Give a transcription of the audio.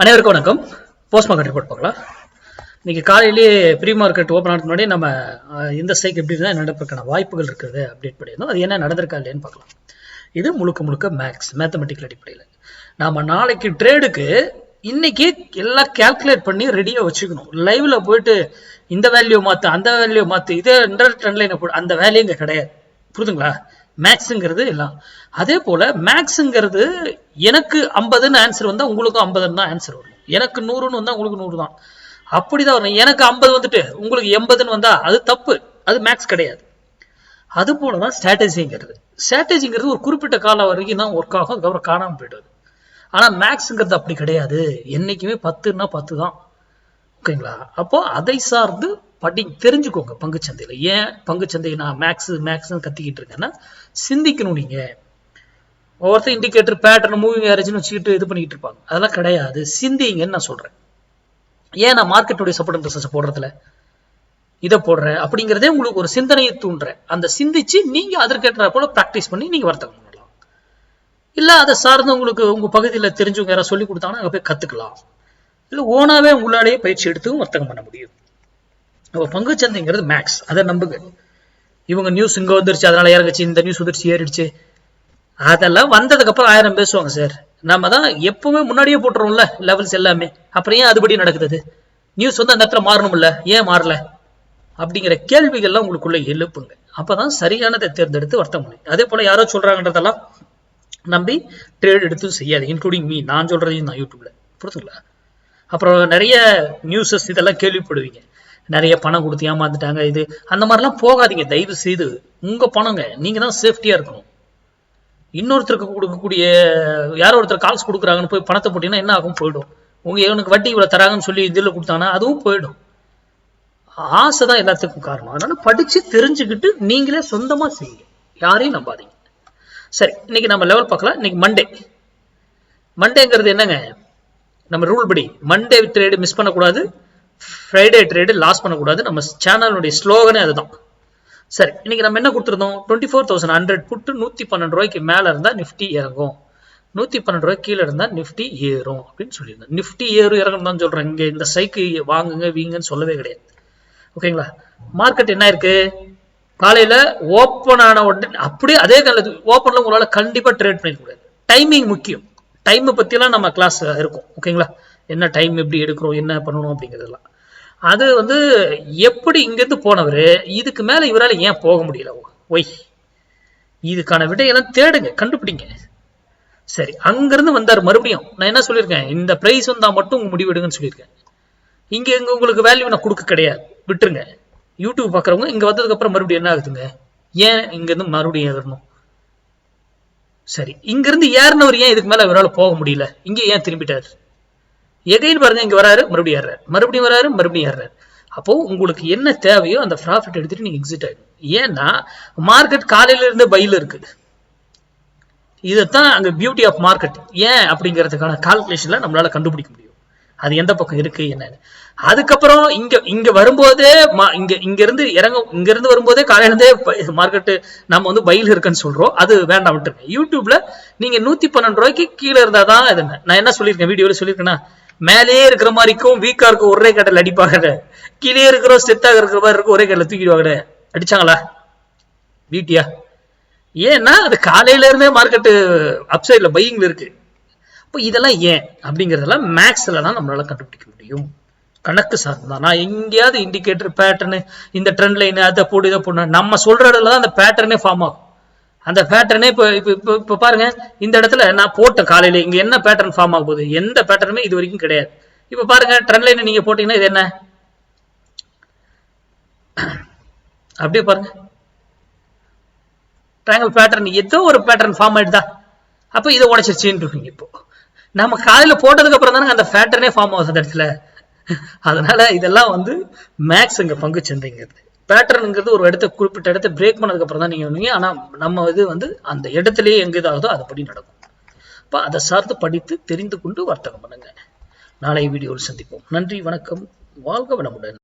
அனைவருக்கும் வணக்கம். Post market report பார்க்கலாம். இன்னைக்கு காலையிலேயே ப்ரீ மார்க்கெட் ஓப்பன் ஆகிறதுக்கு முன்னாடி நம்ம இந்த ஸ்ட்ரைக் எப்படி இருந்தால் நடப்பதற்கான வாய்ப்புகள் இருக்குது அப்டேட் பண்ணியிருந்தோம். அது என்ன நடந்திருக்கா இல்லையான்னு பார்க்கலாம். இது முழுக்க மேத்தமெட்டிக்கல் அடிப்படையில் நாம நாளைக்கு ட்ரேடுக்கு இன்னைக்கு எல்லாம் கால்குலேட் பண்ணி ரெடியாக வச்சுக்கணும். லைவ்ல போயிட்டு இந்த வேல்யூ மாற்று அந்த வேல்யூ மாற்று இதே ட்ரெண்ட் லைனை போட்டு அந்த வேல்யூ இங்கே கிடையாது. புரியுதுங்களா? மேக்ஸுங்கிறது எல்லாம் அதே போல மேக்ஸுங்கிறது எனக்கு 50ன்னு ஆன்சர் வந்தா உங்களுக்கும் 50ன்னு தான் ஆன்சர் வரும். எனக்கு 100ன்னு வந்தா உங்களுக்கு 100 தான். அப்படிதான் வரும். எனக்கு 50 வந்துட்டு உங்களுக்கு 80ன்னு வந்தா அது தப்பு, அது மேக்ஸ் கிடையாது. அது போலதான் ஸ்ட்ராட்டஜிங்கிறது ஒரு குறிப்பிட்ட காலம் வரைக்கும் தான் ஒர்க் ஆகும், அதுக்கப்புறம் காணாம போயிடுது. ஆனா மேக்ஸுங்கிறது அப்படி கிடையாது. என்னைக்குமே 10ன்னா 10 தான். ஓகேங்களா? அப்போ அதை சார்ந்து தெரிஞ்சுக்கோங்க. பங்குச்சந்தையில ஏன் பங்குச்சந்தை நான் மேக்ஸ் கத்திக்கிட்டு இருக்கேன்னா, சிந்திக்கணும். நீங்க ஒவ்வொருத்தர் இண்டிகேட்டர் பேட்டர்ன் மூவிங் ஆவரேஜ்னு வச்சுக்கிட்டு இது பண்ணிக்கிட்டு இருப்பாங்க. அதெல்லாம் கிடையாது. சிந்திங்கன்னு நான் சொல்றேன். ஏன் நான் மார்க்கெட்டுடைய சப்போர்ட் அண்ட் ரெசிஸ்டன்ஸ் போடுறதுல இதை போடுறேன் அப்படிங்கிறதே உங்களுக்கு ஒரு சிந்தனையை தூண்டுறேன். அந்த சிந்திச்சு நீங்க அதற்கேற்ற போல பிராக்டிஸ் பண்ணி நீங்க வர்த்தகம் பண்ணலாம். இல்ல அதை சார்ந்து உங்களுக்கு உங்க பகுதியில் தெரிஞ்சவங்க யாராவது சொல்லி கொடுத்தாங்கன்னா அங்க போய் கத்துக்கலாம். இல்ல ஓனாவே உங்களாலேயே பயிற்சி எடுத்து வர்த்தகம் பண்ண முடியும். அப்ப பங்குச்சந்தைங்கிறது மேக்ஸ், அதை நம்புங்க. இவங்க நியூஸ் இங்க வந்துருச்சு அதனால இறங்குச்சு, இந்த நியூஸ் வந்துருச்சு ஏறிடுச்சு, அதெல்லாம் வந்ததுக்கு அப்புறம் 1000 பேசுவாங்க சார். நம்ம தான் எப்பவுமே முன்னாடியே போட்டுருவோம்ல லெவல்ஸ் எல்லாமே. அப்புறம் ஏன் அதுபடி நடக்குது? நியூஸ் வந்து அந்த இடத்துல மாறணும்ல, ஏன் மாறல அப்படிங்கிற கேள்விகள்லாம் உங்களுக்குள்ள எழுப்புங்க. அப்பதான் சரியானதை தேர்ந்தெடுத்து வர்த்தகம் முடியும். அதே போல யாரோ சொல்றாங்கன்றதெல்லாம் நம்பி ட்ரேட் எடுத்து செய்யாது, இன்க்ளூடிங் மீ. நான் சொல்றதையும் நான் யூடியூப்ல புரிஞ்சுங்களா? அப்புறம் நிறைய நியூஸஸ் இதெல்லாம் கேள்விப்படுவீங்க. நிறைய பணம் கொடுத்து ஏமாந்துட்டாங்க, இது அந்த மாதிரிலாம் போகாதீங்க தயவு செய்து. உங்க பணங்க, நீங்க தான் சேஃப்டியா இருக்கணும். இன்னொருத்தருக்கு கொடுக்கக்கூடிய யாரோ ஒருத்தர் கால்ஸ் கொடுக்குறாங்கன்னு போய் பணத்தை போட்டீங்கன்னா என்ன ஆகும்? போயிடும். உங்க இவனுக்கு வட்டி இவ்வளவு தராங்கன்னு சொல்லி இதில் கொடுத்தாங்கன்னா அதுவும் போயிடும். ஆசைதான் எல்லாத்துக்கும் காரணம். அதனால படிச்சு தெரிஞ்சுக்கிட்டு நீங்களே சொந்தமா செய்யுங்க, யாரையும் நம்பாதீங்க. சரி, இன்னைக்கு நம்ம லெவல் பார்க்கலாம். இன்னைக்கு மண்டேங்கிறது என்னங்க? நம்ம ரூல் படி மண்டே ட்ரேடு மிஸ் பண்ணக்கூடாது, ஃப்ரைடே ட்ரேடு லாஸ் பண்ணக்கூடாது. நம்ம சேனலுடைய ஸ்லோகனே அதுதான். சரி, இன்னைக்கு நம்ம என்ன கொடுத்துருந்தோம்? 24,100 புட்டு 112 ரூபாய்க்கு மேல இருந்தா நிப்டி இறங்கும், 112 ரூபாய்க்கு கீழே இருந்தா நிப்டி ஏறும் அப்படின்னு சொல்லியிருந்தேன். நிப்டி ஏறும் இறங்கும் தான் சொல்றேன். இங்க இந்த சைக்கு வாங்குங்க வீங்கன்னு சொல்லவே கிடையாது. ஓகேங்களா? மார்க்கெட் என்ன இருக்கு? காலையில ஓப்பன் ஆன உடனே அப்படியே அதே காலத்து ஓப்பன்ல உங்களால கண்டிப்பா ட்ரேட் பண்ணிக்க கூடாது. டைமிங் முக்கியம். டைம் பத்தி எல்லாம் நம்ம கிளாஸ் இருக்கும். ஓகேங்களா? என்ன டைம் எப்படி எடுக்கிறோம், என்ன பண்ணணும் அப்படிங்கிறதுலாம். அது வந்து எப்படி இங்கிருந்து போனவரு இதுக்கு மேல இவரால் ஏன் போக முடியல? ஒய், இதுக்கான விடையெல்லாம் தேடுங்க, கண்டுபிடிங்க. சரி, அங்கிருந்து வந்தார் மறுபடியும். நான் என்ன சொல்லியிருக்கேன்? இந்த பிரைஸ் வந்தா மட்டும் உங்க முடிவெடுங்கன்னு சொல்லியிருக்கேன். இங்க உங்களுக்கு வேல்யூ நான் கொடுக்க கிடையாது, விட்டுருங்க. யூடியூப் பாக்குறவங்க இங்க வந்ததுக்கு அப்புறம் மறுபடியும் என்ன ஆகுதுங்க? ஏன் இங்க இருந்து மறுபடியும் ஏறணும்? சரி, இங்க இருந்து ஏறினவர் ஏன் இதுக்கு மேல இவரால் போக முடியல? இங்க ஏன் திரும்பிட்டாரு? எகைன் பாருங்க, இங்க வராரு மறுபடியும் ஏறாரு, மறுபடியும் வராரு மறுபடியும் ஏறாரு. அப்போ உங்களுக்கு என்ன தேவையோ அந்த ப்ராஃபிட் எடுத்துட்டு நீங்க எக்ஸிட் ஆயிடும். ஏன்னா மார்க்கெட் காலையில இருந்து பையில இருக்கு. இதைத்தான் அங்க பியூட்டி ஆஃப் மார்க்கெட். ஏன் அப்படிங்கிறதுக்கான கால்குலேஷன்ல நம்மளால கண்டுபிடிக்க முடியும் அது எந்த பக்கம் இருக்கு என்னன்னு. அதுக்கப்புறம் இங்க வரும்போதே இங்க இருந்து வரும்போதே காலையில இருந்தே மார்க்கெட் நம்ம வந்து பையில இருக்குன்னு சொல்றோம். அது வேண்டாம், விட்டுருங்க. யூடியூப்ல நீங்க 112 ரூபாய்க்கு கீழே இருந்தாதான் இது. நான் என்ன சொல்லியிருக்கேன் வீடியோல சொல்லியிருக்கேன்னா, மேலேயே இருக்கிற மாதிரிக்கும் வீக்கா இருக்கும் ஒரே கட்டல அடிப்பாங்க, கீழே இருக்கிற ஸ்டெத்தாக இருக்கிற மாதிரி இருக்கும் ஒரே கட்டல தூக்கிடுவாங்க. அடிச்சாங்களா? பியூட்டியா? ஏன்னா அது காலையில இருந்தே மார்க்கெட் அப்சைட்ல பையிங்ல இருக்கு. இப்போ இதெல்லாம் ஏன் அப்படிங்கறதெல்லாம் மேக்ஸ்ல தான் நம்மளால கண்டுபிடிக்க முடியும். கணக்கு சார்ந்தான். நான் எங்கேயாவது இண்டிகேட்டர் பேட்டர்னு இந்த ட்ரெண்ட் லைன் அதை போட்டு இதை போட நம்ம சொல்ற இடத்துல தான் அந்த பேட்டர்னே ஃபார்ம் ஆகும். அந்த பேட்டர்னே இப்ப பாருங்க, இந்த இடத்துல நான் போட்டேன் காலையில, இங்க என்ன பேட்டர்ன் ஃபார்ம் ஆக போகுது? எந்த பேட்டர்னுமே இது வரைக்கும் கிடையாது. இப்ப பாருங்க, ட்ரெண்ட் லைன் நீங்க போட்டீங்கன்னா இது என்ன? அப்படியே பாருங்க, ட்ரையாங்கிள் பேட்டர்ன் ஏதோ ஒரு பேட்டர்ன் ஃபார்ம் ஆயிடுதா? அப்ப இதை உடைச்சிருச்சுன்னு இருக்கீங்க. இப்போ நம்ம காலையில போட்டதுக்கு அப்புறம் தானே அந்த பேட்டர்னே ஃபார்ம் ஆகுது அந்த இடத்துல. அதனால இதெல்லாம் வந்து மேக்ஸ் இங்க பங்கு சந்தைங்கிறது. பேட்டர்னுங்கிறது ஒரு இடத்த குறிப்பிட்ட இடத்த பிரேக் பண்ணதுக்கு அப்புறம் தான் நீங்க வந்தீங்க. ஆனா நம்ம இது வந்து அந்த இடத்துலயே எங்க இதாகுதோ அதுபடி நடக்கும். அப்ப அதை சார்ந்து படித்து தெரிந்து கொண்டு வர்த்தகம் பண்ணுங்க. நாளை வீடியோவில் சந்திப்போம். நன்றி, வணக்கம், வாழ்க வளமுடன்.